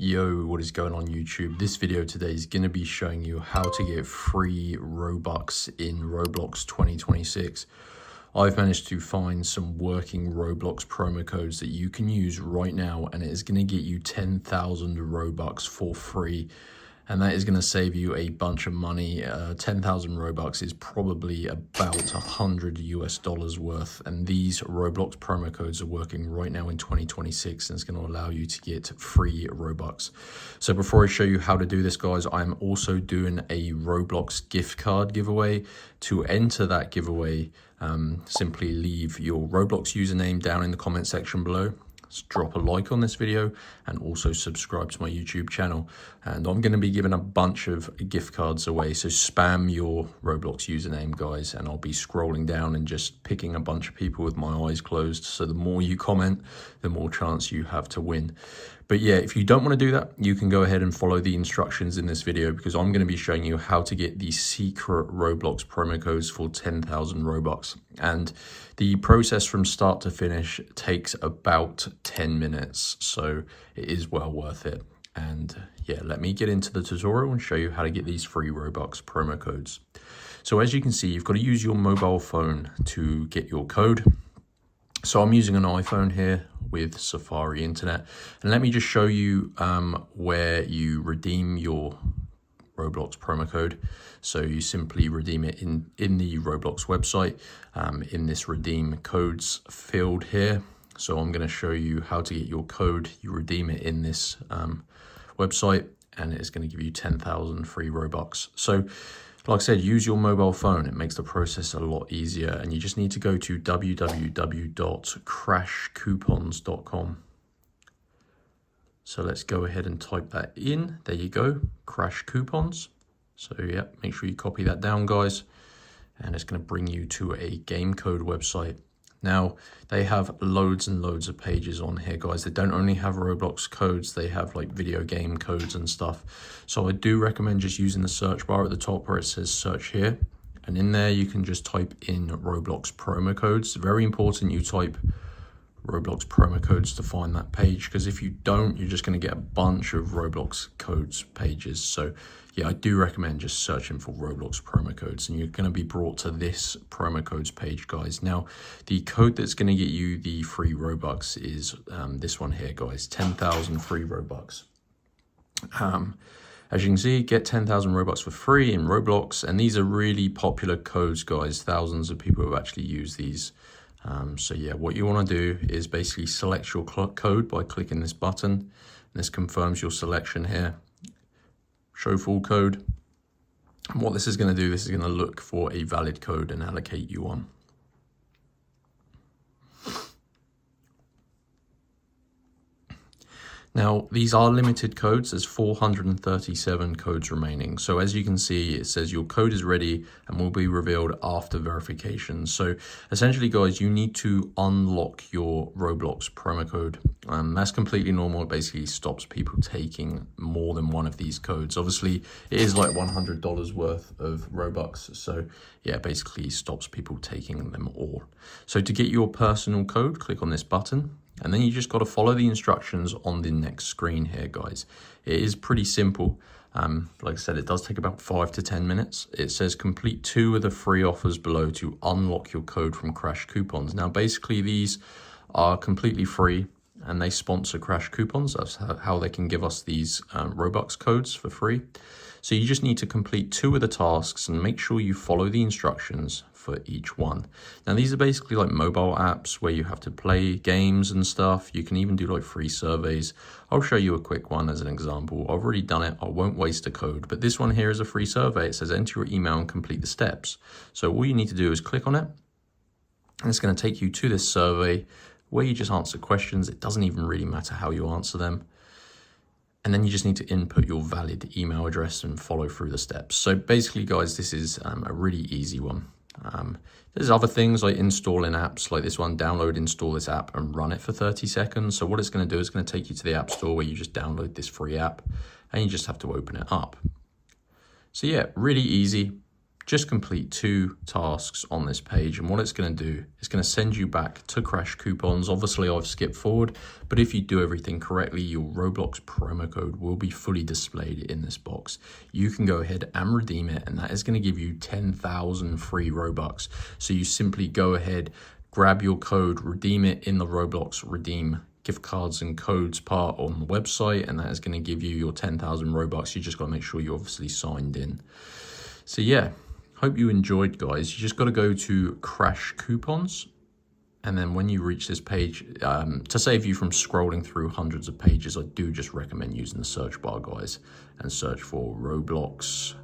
Yo, what is going on YouTube? This video today is going to be showing you how to get free Robux in Roblox 2026. I've managed to find some working Roblox promo codes that you can use right now, and it is going to get you 10,000 Robux for free. And that is going to save you a bunch of money. 10,000 Robux is probably about $100 worth. And these Roblox promo codes are working right now in 2026, and it's going to allow you to get free Robux. So before I show you how to do this, guys, I'm also doing a Roblox gift card giveaway. To enter that giveaway, simply leave your Roblox username down in the comment section below. Drop a like on this video and also subscribe to my YouTube channel, and I'm going to be giving a bunch of gift cards away, so spam your Roblox username, guys, and I'll be scrolling down and just picking a bunch of people with my eyes closed. So the more you comment, the more chance you have to win. But yeah, if you don't want to do that, you can go ahead and follow the instructions in this video, because I'm going to be showing you how to get the secret Roblox promo codes for 10,000 Robux. And the process from start to finish takes about 10 minutes, so it is well worth it. And yeah, let me get into the tutorial and show you how to get these free Robux promo codes. So as you can see, you've got to use your mobile phone to get your code. So I'm using an iPhone here with Safari Internet, and let me just show you where you redeem your Roblox promo code. So you simply redeem it in the Roblox website, in this redeem codes field here. So I'm going to show you how to get your code. You redeem it in this website, and it's going to give you 10,000 free Robux. So like I said, use your mobile phone. It makes the process a lot easier, and you just need to go to www.crashcoupons.com. So let's go ahead and type that in. There you go, Crash Coupons. So yeah, make sure you copy that down, guys, and it's going to bring you to a game code website. Now, they have loads and loads of pages on here, guys. They don't only have Roblox codes, they have like video game codes and stuff. So I do recommend just using the search bar at the top where it says search here. And in there, you can just type in Roblox promo codes. Very important you type Roblox promo codes to find that page, because if you don't, you're just going to get a bunch of Roblox codes pages. So yeah, I do recommend just searching for Roblox promo codes, and you're going to be brought to this promo codes page, guys. Now, the code that's going to get you the free Robux is this one here, guys, 10,000 free Robux. As you can see, get 10,000 Robux for free in Roblox, and these are really popular codes, guys. Thousands of people have actually used these. So yeah, what you want to do is basically select your code by clicking this button. This confirms your selection here. Show full code. And what this is going to do, this is going to look for a valid code and allocate you one. Now, these are limited codes. There's 437 codes remaining. So as you can see, it says your code is ready and will be revealed after verification. So essentially, guys, you need to unlock your Roblox promo code. That's completely normal. It basically stops people taking more than one of these codes. Obviously, it is like $100 worth of Robux. So yeah, basically stops people taking them all. So to get your personal code, click on this button. And then you just got to follow the instructions on the next screen here, guys. It is pretty simple. Like I said, it does take about 5 to 10 minutes. It says complete 2 of the free offers below to unlock your code from Crash Coupons. Now, basically, these are completely free, and they sponsor Crash Coupons. That's how they can give us these Robux codes for free. So you just need to complete 2 of the tasks and make sure you follow the instructions for each one. Now, these are basically like mobile apps where you have to play games and stuff. You can even do like free surveys. I'll show you a quick one as an example. I've already done it. I won't waste a code, but this one here is a free survey. It says enter your email and complete the steps. So all you need to do is click on it, and it's going to take you to this survey where you just answer questions. It doesn't even really matter how you answer them. And then you just need to input your valid email address and follow through the steps. So basically, guys, this is a really easy one. There's other things like installing apps like this one. Download, install this app and run it for 30 seconds. So what it's going to do is going to take you to the App Store where you just download this free app, and you just have to open it up. So yeah, really easy. just complete 2 tasks on this page, and what it's going to do is going to send you back to Crash Coupons. Obviously I've skipped forward, but if you do everything correctly, your Roblox promo code will be fully displayed in this box. You can go ahead and redeem it, and that is going to give you 10,000 free Robux. So you simply go ahead, grab your code, redeem it in the Roblox redeem gift cards and codes part on the website, and that is going to give you your 10,000 Robux. You just got to make sure you're obviously signed in. So yeah, hope you enjoyed, guys. You just got to go to Crash Coupons, and then when you reach this page, to save you from scrolling through hundreds of pages, I do just recommend using the search bar, guys, and search for Roblox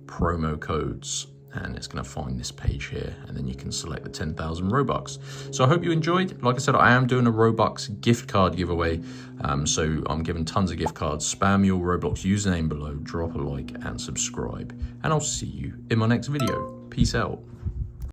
promo codes, and it's going to find this page here, and then you can select the 10,000 Robux. So I hope you enjoyed. Like I said, I am doing a Robux gift card giveaway, so I'm giving tons of gift cards. Spam your Roblox username below, drop a like and subscribe, and I'll see you in my next video. Peace out.